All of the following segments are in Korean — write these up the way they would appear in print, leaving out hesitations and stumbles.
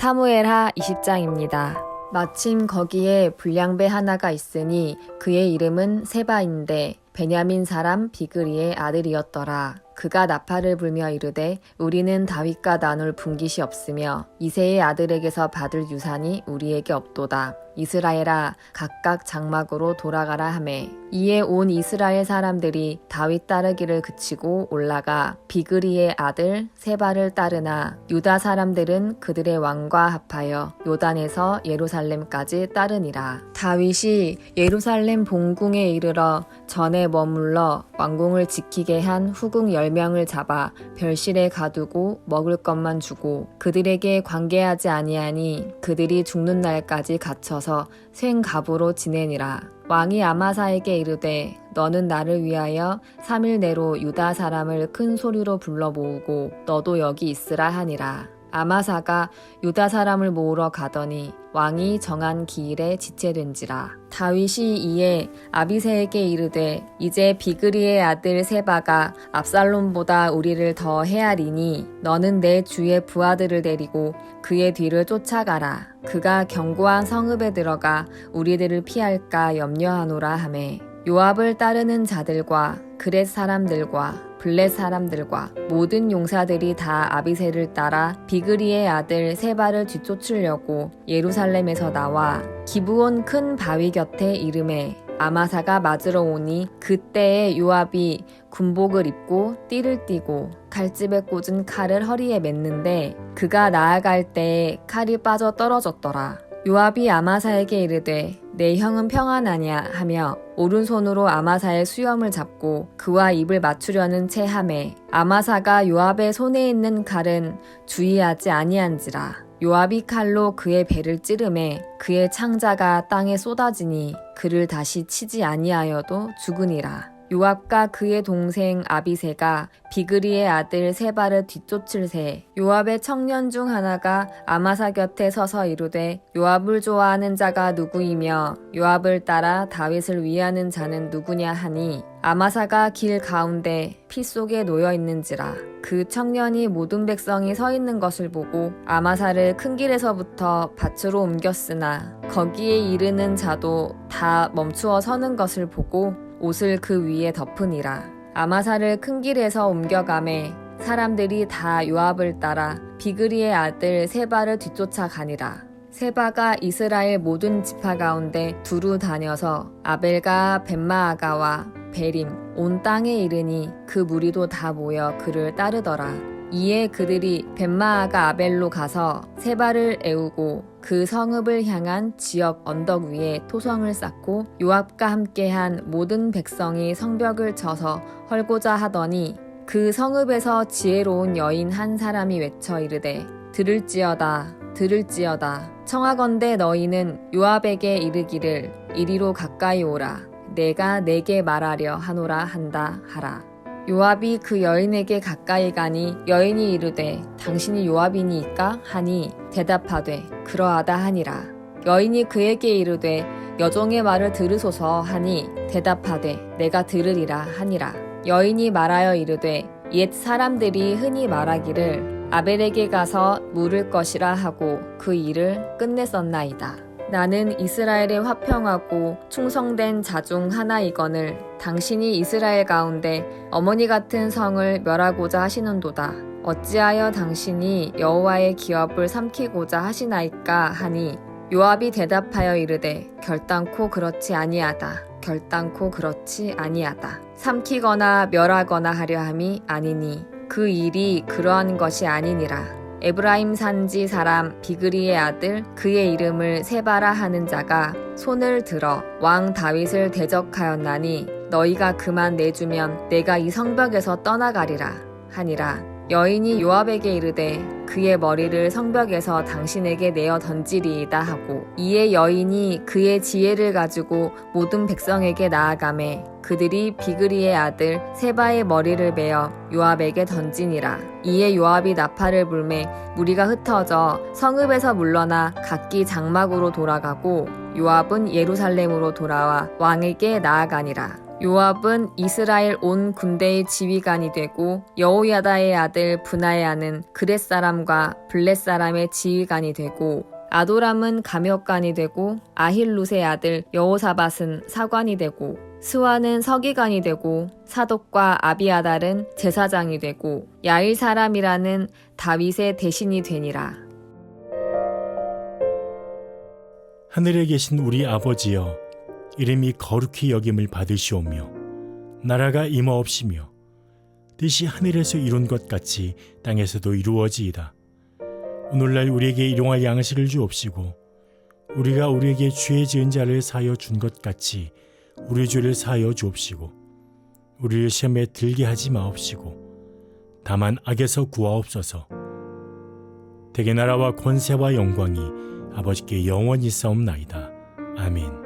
사무엘하 20장입니다. 마침 거기에 불량배 하나가 있으니 그의 이름은 세바인데 베냐민 사람 비그리의 아들이었더라. 그가 나팔을 불며 이르되 우리는 다윗과 나눌 분깃이 없으며 이새의 아들에게서 받을 유산이 우리에게 없도다. 이스라엘아 각각 장막으로 돌아가라 하매 이에 온 이스라엘 사람들이 다윗 따르기를 그치고 올라가 비그리의 아들 세바를 따르나 유다 사람들은 그들의 왕과 합하여 요단에서 예루살렘까지 따르니라. 다윗이 예루살렘 본궁에 이르러 전에 머물러 왕궁을 지키게 한 후궁 10명을 잡아 별실에 가두고 먹을 것만 주고 그들에게 관계하지 아니하니 그들이 죽는 날까지 갇혀서 생갑으로 지내니라. 왕이 아마사에게 이르되 너는 나를 위하여 3일 내로 유다 사람을 큰 소리로 불러 모으고 너도 여기 있으라 하니라. 아마사가 유다 사람을 모으러 가더니 왕이 정한 기일에 지체된지라. 다윗이 이에 아비새에게 이르되 이제 비그리의 아들 세바가 압살롬보다 우리를 더 헤아리니 너는 내 주의 부하들을 데리고 그의 뒤를 쫓아가라. 그가 견고한 성읍에 들어가 우리들을 피할까 염려하노라 하매 요압을 따르는 자들과 그렛 사람들과 블렛 사람들과 모든 용사들이 다 아비새를 따라 비그리의 아들 세바를 뒤쫓으려고 예루살렘에서 나와 기브온 큰 바위 곁에 이르매 아마사가 맞으러 오니 그때에 요압이 군복을 입고 띠를 띠고 칼집에 꽂은 칼을 허리에 맸는데 그가 나아갈 때에 칼이 빠져 떨어졌더라. 요압이 아마사에게 이르되 내 형은 평안하냐 하며 오른손으로 아마사의 수염을 잡고 그와 입을 맞추려는 채 하매 아마사가 요압의 손에 있는 칼은 주의하지 아니한지라. 요압이 칼로 그의 배를 찌르매 그의 창자가 땅에 쏟아지니 그를 다시 치지 아니하여도 죽으니라. 요압과 그의 동생 아비새가 비그리의 아들 세바를 뒤쫓을새 요압의 청년 중 하나가 아마사 곁에 서서 이르되 요압을 좋아하는 자가 누구이며 요압을 따라 다윗을 위하는 자는 누구냐 하니 아마사가 길 가운데 피 속에 놓여 있는지라. 그 청년이 모든 백성이 서 있는 것을 보고 아마사를 큰 길에서부터 밭으로 옮겼으나 거기에 이르는 자도 다 멈추어 서는 것을 보고 옷을 그 위에 덮으니라. 아마사를 큰 길에서 옮겨가매 사람들이 다 요압을 따라 비그리의 아들 세바를 뒤쫓아 가니라. 세바가 이스라엘 모든 지파 가운데 두루 다녀서 아벨과 벳마아가와 베림 온 땅에 이르니 그 무리도 다 모여 그를 따르더라. 이에 그들이 벳마아가 아벨로 가서 세바를 애우고 그 성읍을 향한 지역 언덕 위에 토성을 쌓고 요압과 함께한 모든 백성이 성벽을 쳐서 헐고자 하더니 그 성읍에서 지혜로운 여인 한 사람이 외쳐 이르되 들을지어다 들을지어다 청하건대 너희는 요압에게 이르기를 이리로 가까이 오라 내가 내게 말하려 하노라 한다 하라. 요압이 그 여인에게 가까이 가니 여인이 이르되 당신이 요압이니이까 하니 대답하되 그러하다 하니라. 여인이 그에게 이르되 여종의 말을 들으소서 하니 대답하되 내가 들으리라 하니라. 여인이 말하여 이르되 옛 사람들이 흔히 말하기를 아벨에게 가서 물을 것이라 하고 그 일을 끝냈었나이다. 나는 이스라엘의 화평하고 충성된 자 중 하나이거늘 당신이 이스라엘 가운데 어머니 같은 성을 멸하고자 하시는도다. 어찌하여 당신이 여호와의 기업을 삼키고자 하시나이까 하니 요압이 대답하여 이르되 결단코 그렇지 아니하다. 결단코 그렇지 아니하다. 삼키거나 멸하거나 하려 함이 아니니 그 일이 그러한 것이 아니니라. 에브라임 산지 사람 비그리의 아들 그의 이름을 세바라 하는 자가 손을 들어 왕 다윗을 대적하였나니 너희가 그만 내주면 내가 이 성벽에서 떠나가리라 하니라. 여인이 요압에게 이르되 그의 머리를 성벽에서 당신에게 내어 던지리이다 하고 이에 여인이 그의 지혜를 가지고 모든 백성에게 나아가매 그들이 비그리의 아들 세바의 머리를 베어 요압에게 던지니라. 이에 요압이 나팔을 불매 무리가 흩어져 성읍에서 물러나 각기 장막으로 돌아가고 요압은 예루살렘으로 돌아와 왕에게 나아가니라. 요압은 이스라엘 온 군대의 지휘관이 되고 여호야다의 아들 브나야는 그렛 사람과 블렛 사람의 지휘관이 되고 아도람은 감역관이 되고 아힐룻의 아들 여호사밧은 사관이 되고 스와는 서기관이 되고 사독과 아비아달은 제사장이 되고 야일 사람이라는 다윗의 대신이 되니라. 하늘에 계신 우리 아버지여, 이름이 거룩히 여김을 받으시오며 나라가 임하옵시며 뜻이 하늘에서 이룬 것 같이 땅에서도 이루어지이다. 오늘날 우리에게 일용할 양식을 주옵시고 우리가 우리에게 죄 지은 자를 사하여 준 것 같이 우리 죄를 사하여 주옵시고 우리를 시험에 들게 하지 마옵시고 다만 악에서 구하옵소서. 대개 나라와 권세와 영광이 아버지께 영원히 있사옵나이다. 아멘.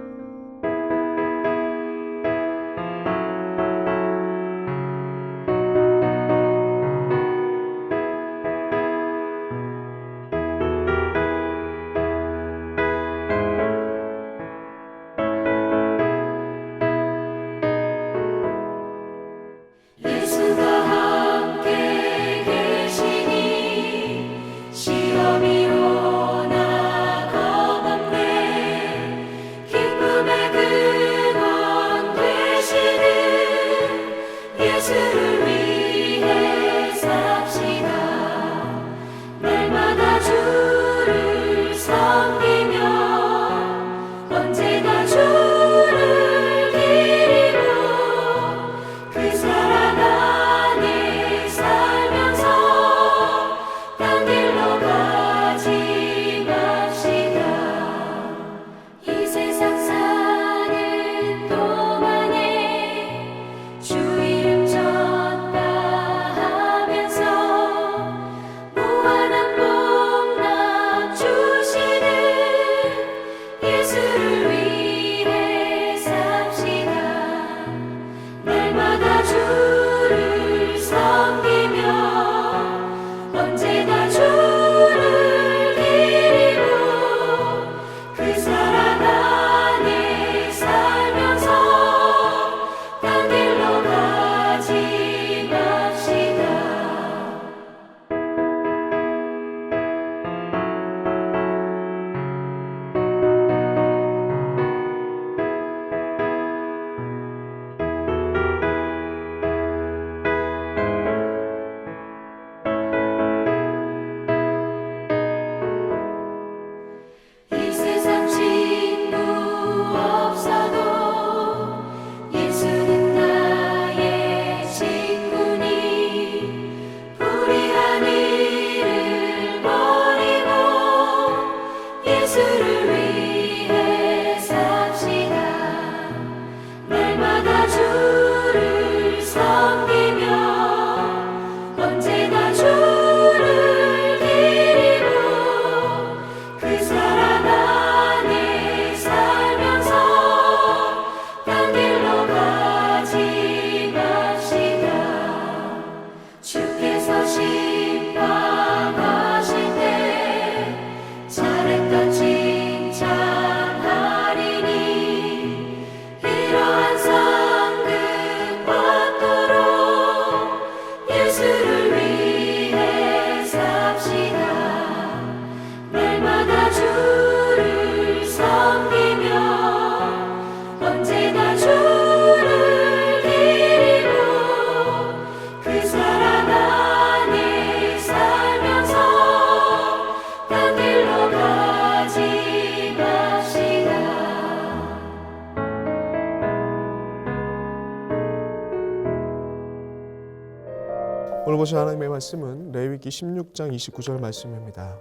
오늘 보실 하나님의 말씀은 레위기 16장 29절 말씀입니다.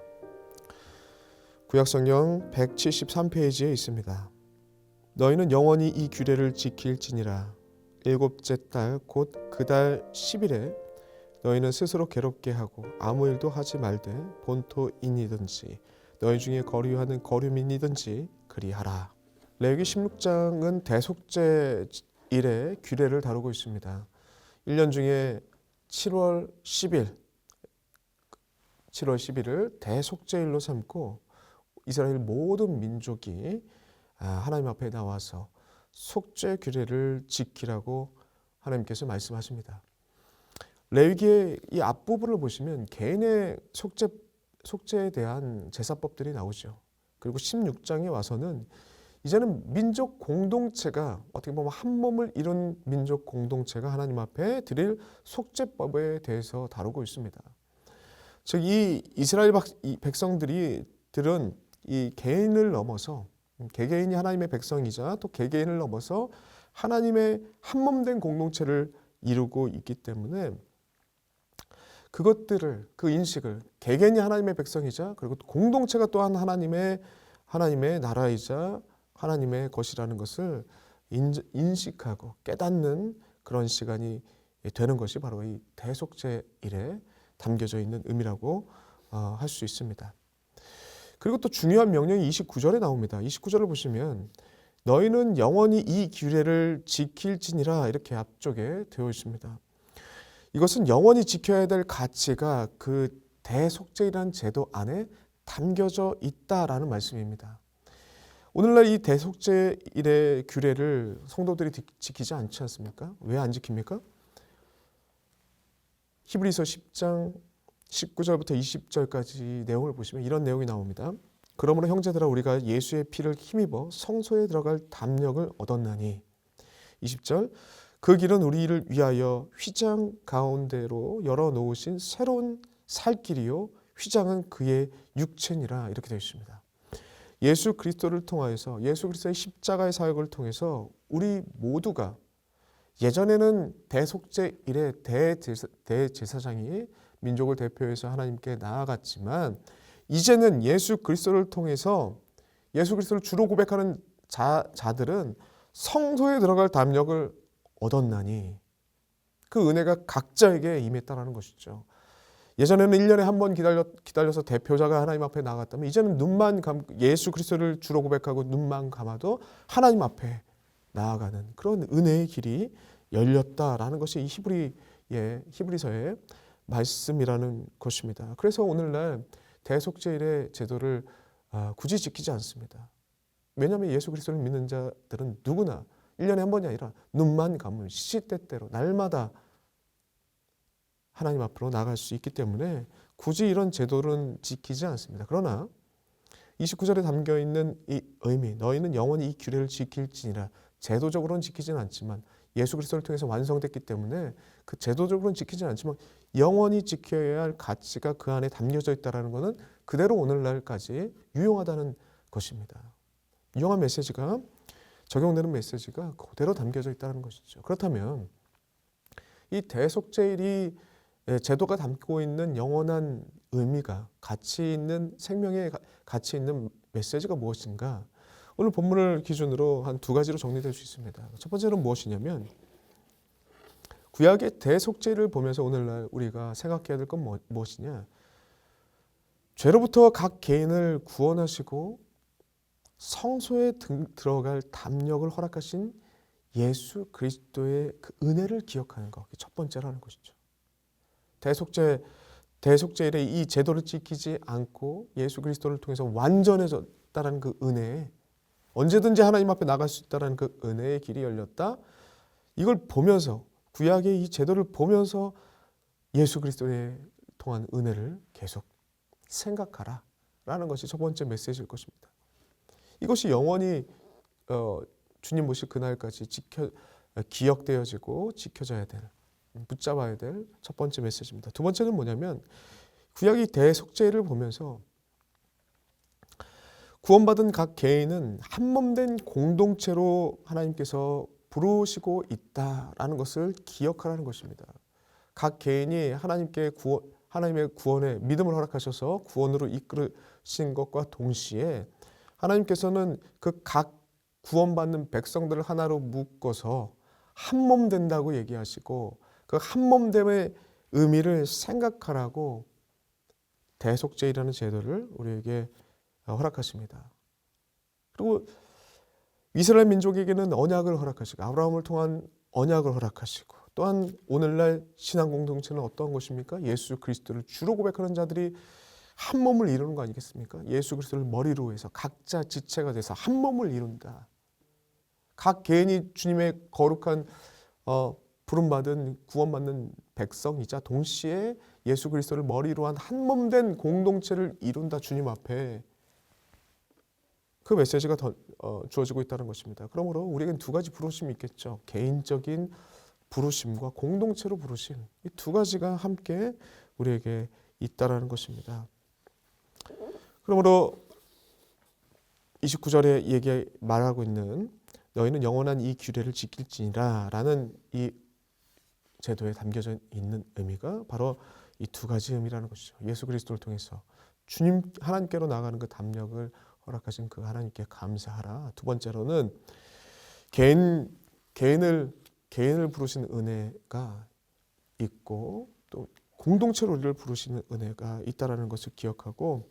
구약성경 173페이지에 있습니다. 너희는 영원히 이 규례를 지킬지니라. 일곱째 달 곧 그 달 10일에 너희는 스스로 괴롭게 하고 아무 일도 하지 말되 본토인이든지 너희 중에 거류하는 거류민이든지 그리하라. 레위기 16장은 대속죄일의 규례를 다루고 있습니다. 1년 중에 7월 10일을 대속죄일로 삼고 이스라엘 모든 민족이 하나님 앞에 나와서 속죄 규례를 지키라고 하나님께서 말씀하십니다. 레위기의 이 앞부분을 보시면 개인의 속죄에 대한 제사법들이 나오죠. 그리고 16장에 와서는 이제는 민족 공동체가 어떻게 보면 한 몸을 이룬 민족 공동체가 하나님 앞에 드릴 속죄법에 대해서 다루고 있습니다. 즉 이 이스라엘 백성들은 이 개인을 넘어서 개개인이 하나님의 백성이자 또 개개인을 넘어서 하나님의 한 몸된 공동체를 이루고 있기 때문에 그것들을 그 인식을 개개인이 하나님의 백성이자 그리고 공동체가 또한 하나님의 나라이자 하나님의 것이라는 것을 인식하고 깨닫는 그런 시간이 되는 것이 바로 이 대속죄일에 담겨져 있는 의미라고 할 수 있습니다. 그리고 또 중요한 명령이 29절에 나옵니다. 29절을 보시면 너희는 영원히 이 규례를 지킬지니라 이렇게 앞쪽에 되어 있습니다. 이것은 영원히 지켜야 될 가치가 그 대속죄이라는 제도 안에 담겨져 있다라는 말씀입니다. 오늘날 이 대속죄일의 규례를 성도들이 지키지 않지 않습니까? 왜 안 지킵니까? 히브리서 10장 19절부터 20절까지 내용을 보시면 이런 내용이 나옵니다. 그러므로 형제들아 우리가 예수의 피를 힘입어 성소에 들어갈 담력을 얻었나니 20절 그 길은 우리를 위하여 휘장 가운데로 열어놓으신 새로운 살 길이요 휘장은 그의 육체니라 이렇게 되어 있습니다. 예수 그리스도를 통하여서 예수 그리스도의 십자가의 사역을 통해서 우리 모두가 예전에는 대속죄일에 대제사장이 민족을 대표해서 하나님께 나아갔지만 이제는 예수 그리스도를 통해서 예수 그리스도를 주로 고백하는 자들은 성소에 들어갈 담력을 얻었나니 그 은혜가 각자에게 임했다는 것이죠. 예전에는 1년에 한 번 기다려서 대표자가 하나님 앞에 나갔다면 이제는 예수 그리스도를 주로 고백하고 눈만 감아도 하나님 앞에 나아가는 그런 은혜의 길이 열렸다라는 것이 이 히브리서의 말씀이라는 것입니다. 그래서 오늘날 대속죄일의 제도를 굳이 지키지 않습니다. 왜냐하면 예수 그리스도를 믿는 자들은 누구나 1년에 한 번이 아니라 눈만 감으면 시시때때로 날마다 하나님 앞으로 나갈 수 있기 때문에 굳이 이런 제도는 지키지 않습니다. 그러나 29절에 담겨있는 이 의미 너희는 영원히 이 규례를 지킬지니라 제도적으로는 지키지는 않지만 예수 그리스도를 통해서 완성됐기 때문에 그 제도적으로는 지키지 않지만 영원히 지켜야 할 가치가 그 안에 담겨져 있다는 것은 그대로 오늘날까지 유용하다는 것입니다. 유용한 메시지가 적용되는 메시지가 그대로 담겨져 있다는 것이죠. 그렇다면 이 대속죄일이 제도가 담고 있는 영원한 의미가 가치 있는 생명의 가치 있는 메시지가 무엇인가? 오늘 본문을 기준으로 한 두 가지로 정리될 수 있습니다. 첫 번째는 무엇이냐면 구약의 대속죄를 보면서 오늘날 우리가 생각해야 될 건 무엇이냐? 죄로부터 각 개인을 구원하시고 성소에 들어갈 담력을 허락하신 예수 그리스도의 그 은혜를 기억하는 것, 첫 번째라는 것이죠. 대속죄일의 이 제도를 지키지 않고 예수 그리스도를 통해서 완전해졌다는 그 은혜에 언제든지 하나님 앞에 나갈 수 있다는 그 은혜의 길이 열렸다. 이걸 보면서 구약의 이 제도를 보면서 예수 그리스도에 통한 은혜를 계속 생각하라 라는 것이 첫 번째 메시지일 것입니다. 이것이 영원히 주님 모실 그날까지 기억되어지고 지켜져야 될 붙잡아야 될 첫 번째 메시지입니다. 두 번째는 뭐냐면 구약의 대속죄를 보면서 구원받은 각 개인은 한 몸된 공동체로 하나님께서 부르시고 있다라는 것을 기억하라는 것입니다. 각 개인이 하나님의 구원에 믿음을 허락하셔서 구원으로 이끌으신 것과 동시에 하나님께서는 그 각 구원받는 백성들을 하나로 묶어서 한 몸 된다고 얘기하시고 그 한 몸됨의 의미를 생각하라고 대속죄이라는 제도를 우리에게 허락하십니다. 그리고 이스라엘 민족에게는 언약을 허락하시고 아브라함을 통한 언약을 허락하시고 또한 오늘날 신앙 공동체는 어떠한 것입니까? 예수 그리스도를 주로 고백하는 자들이 한 몸을 이루는 거 아니겠습니까? 예수 그리스도를 머리로 해서 각자 지체가 돼서 한 몸을 이룬다. 각 개인이 주님의 거룩한 부름받은 구원받는 백성이자 동시에 예수 그리스도를 머리로 한 한 몸 된 공동체를 이룬다. 주님 앞에 그 메시지가 주어지고 있다는 것입니다. 그러므로 우리에겐 두 가지 부르심이 있겠죠. 개인적인 부르심과 공동체로 부르심, 이 두 가지가 함께 우리에게 있다라는 것입니다. 그러므로 29절에 말하고 있는 너희는 영원한 이 규례를 지킬지니라 라는 이 제도에 담겨져 있는 의미가 바로 이 두 가지 의미라는 것이죠. 예수 그리스도를 통해서 주님 하나님께로 나가는 그 담력을 허락하신 그 하나님께 감사하라. 두 번째로는 개인을 부르신 은혜가 있고 또 공동체로 우리를 부르시는 은혜가 있다라는 것을 기억하고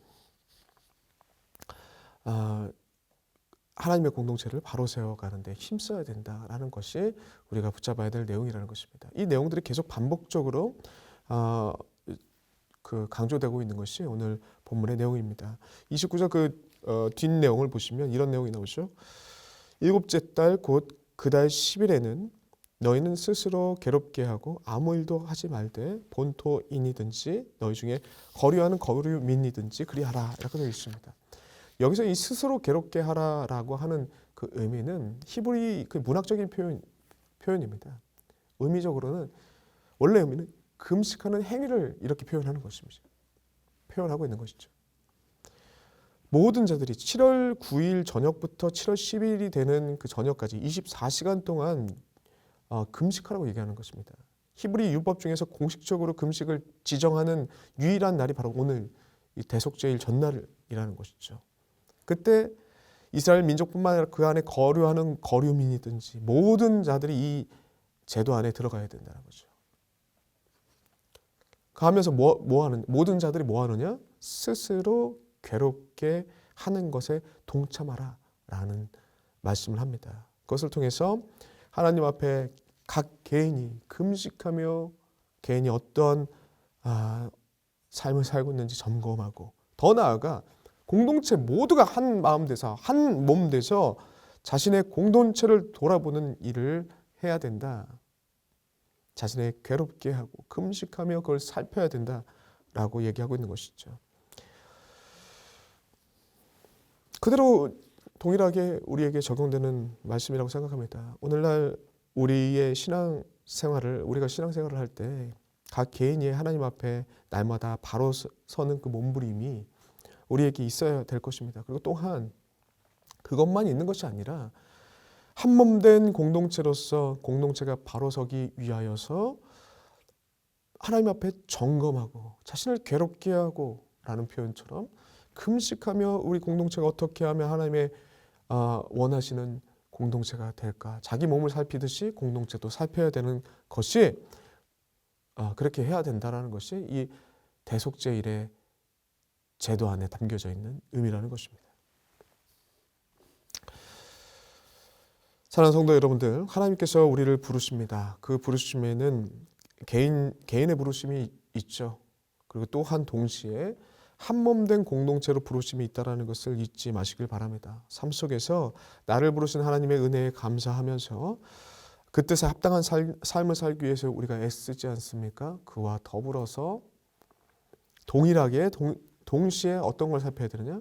하나님의 공동체를 바로 세워가는데 힘써야 된다라는 것이 우리가 붙잡아야 될 내용이라는 것입니다. 이 내용들이 계속 반복적으로 강조되고 있는 것이 오늘 본문의 내용입니다. 29절 뒷내용을 보시면 이런 내용이 나오죠. 일곱째 달 곧 그 달 10일에는 너희는 스스로 괴롭게 하고 아무 일도 하지 말되 본토인이든지 너희 중에 거류하는 거류민이든지 그리하라. 이렇게 되어 있습니다. 여기서 이 스스로 괴롭게 하라라고 하는 그 의미는 히브리 그 문학적인 표현입니다. 의미적으로는 원래 의미는 금식하는 행위를 이렇게 표현하는 것입니다. 표현하고 있는 것이죠. 모든 자들이 7월 9일 저녁부터 7월 10일이 되는 그 저녁까지 24시간 동안 금식하라고 얘기하는 것입니다. 히브리 율법 중에서 공식적으로 금식을 지정하는 유일한 날이 바로 오늘 이 대속죄일 전날이라는 것이죠. 그때 이스라엘 민족뿐만 아니라 그 안에 거류하는 거류민이든지 모든 자들이 이 제도 안에 들어가야 된다는 거죠. 하면서 모든 자들이 뭐 하느냐? 스스로 괴롭게 하는 것에 동참하라 라는 말씀을 합니다. 그것을 통해서 하나님 앞에 각 개인이 금식하며 개인이 어떤 삶을 살고 있는지 점검하고 더 나아가 공동체 모두가 한 마음 돼서 한 몸 돼서 자신의 공동체를 돌아보는 일을 해야 된다. 자신의 괴롭게 하고 금식하며 그걸 살펴야 된다라고 얘기하고 있는 것이죠. 그대로 동일하게 우리에게 적용되는 말씀이라고 생각합니다. 오늘날 우리의 우리가 신앙생활을 할 때 각 개인이 하나님 앞에 날마다 바로 서는 그 몸부림이 우리에게 있어야 될 것입니다. 그리고 또한 그것만 있는 것이 아니라 한 몸 된 공동체로서 공동체가 바로 서기 위하여서 하나님 앞에 점검하고 자신을 괴롭게 하고 라는 표현처럼 금식하며 우리 공동체가 어떻게 하면 하나님의 원하시는 공동체가 될까? 자기 몸을 살피듯이 공동체도 살펴야 되는 것이 그렇게 해야 된다는 것이 이 대속죄일의 제도 안에 담겨져 있는 의미라는 것입니다. 사랑하는 성도 여러분들, 하나님께서 우리를 부르십니다. 그 부르심에는 개인의 부르심이 있죠. 그리고 또한 동시에 한 몸 된 공동체로 부르심이 있다는 것을 잊지 마시길 바랍니다. 삶 속에서 나를 부르신 하나님의 은혜에 감사하면서 그 뜻에 합당한 삶을 살기 위해서 우리가 애쓰지 않습니까? 그와 더불어서 동일하게 동시에 어떤 걸 살펴야 되느냐?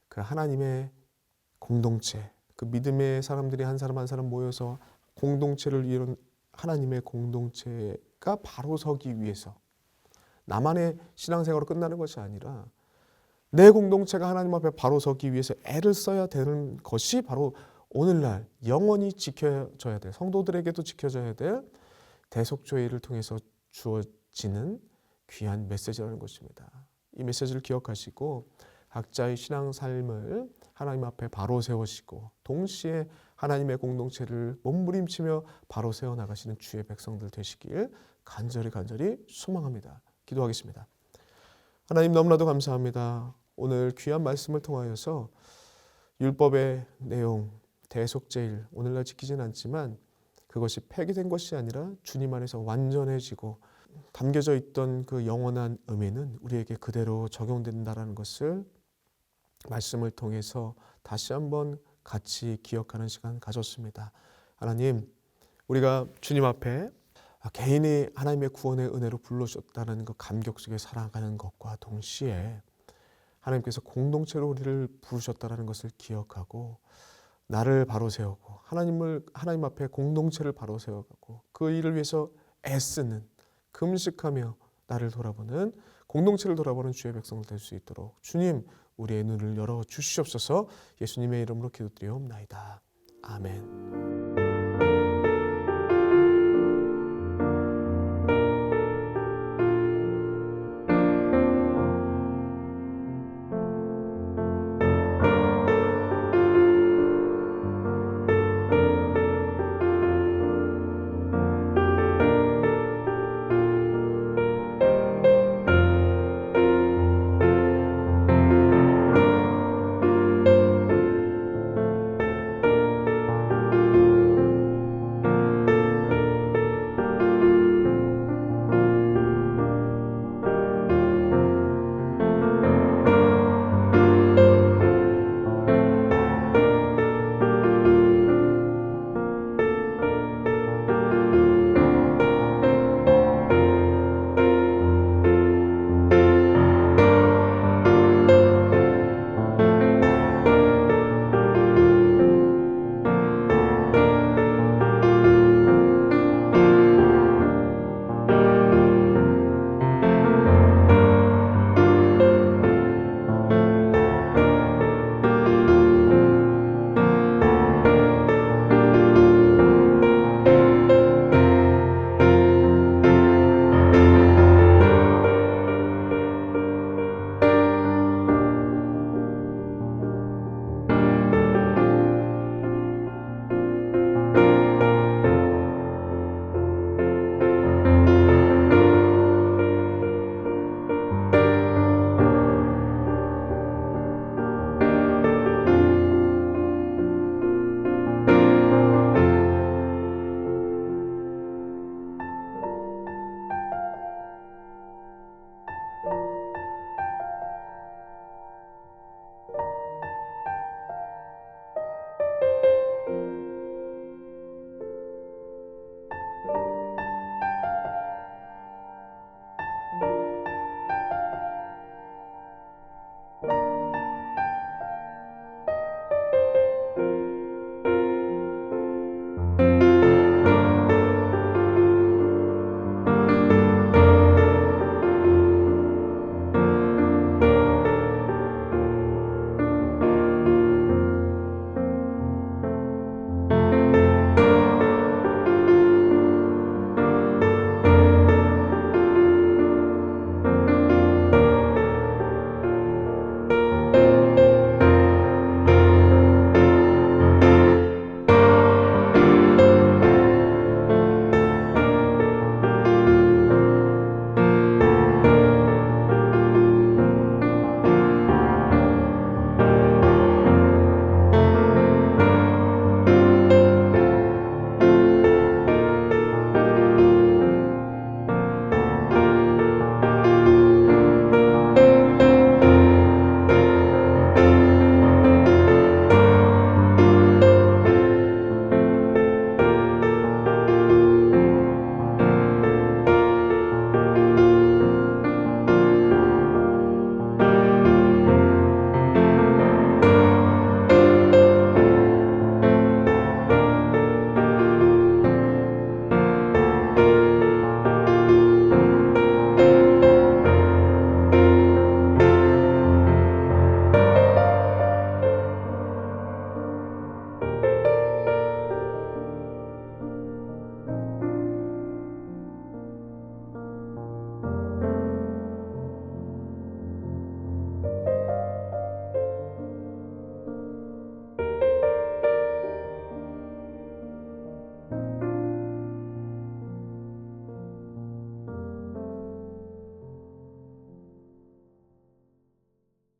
그 하나님의 공동체, 그 믿음의 사람들이 한 사람 한 사람 모여서 공동체를 이룬 하나님의 공동체가 바로 서기 위해서 나만의 신앙생활로 끝나는 것이 아니라 내 공동체가 하나님 앞에 바로 서기 위해서 애를 써야 되는 것이 바로 오늘날 영원히 지켜져야 될, 성도들에게도 지켜져야 될 대속죄일을 통해서 주어지는 귀한 메시지라는 것입니다. 이 메시지를 기억하시고 각자의 신앙 삶을 하나님 앞에 바로 세우시고 동시에 하나님의 공동체를 몸부림치며 바로 세워나가시는 주의 백성들 되시길 간절히 소망합니다. 기도하겠습니다. 하나님 너무나도 감사합니다. 오늘 귀한 말씀을 통하여서 율법의 내용, 대속죄일 오늘날 지키진 않지만 그것이 폐기된 것이 아니라 주님 안에서 완전해지고 담겨져 있던 그 영원한 의미는 우리에게 그대로 적용된다는 것을 말씀을 통해서 다시 한번 같이 기억하는 시간 가졌습니다. 하나님, 우리가 주님 앞에 개인이 하나님의 구원의 은혜로 불러주셨다는 그 감격 속에 살아가는 것과 동시에 하나님께서 공동체로 우리를 부르셨다는 것을 기억하고 나를 바로 세우고 하나님 앞에 공동체를 바로 세워가고 그 일을 위해서 애쓰는, 금식하며 나를 돌아보는, 공동체를 돌아보는 주의 백성들 될 수 있도록 주님 우리의 눈을 열어 주시옵소서. 예수님의 이름으로 기도드리옵나이다. 아멘.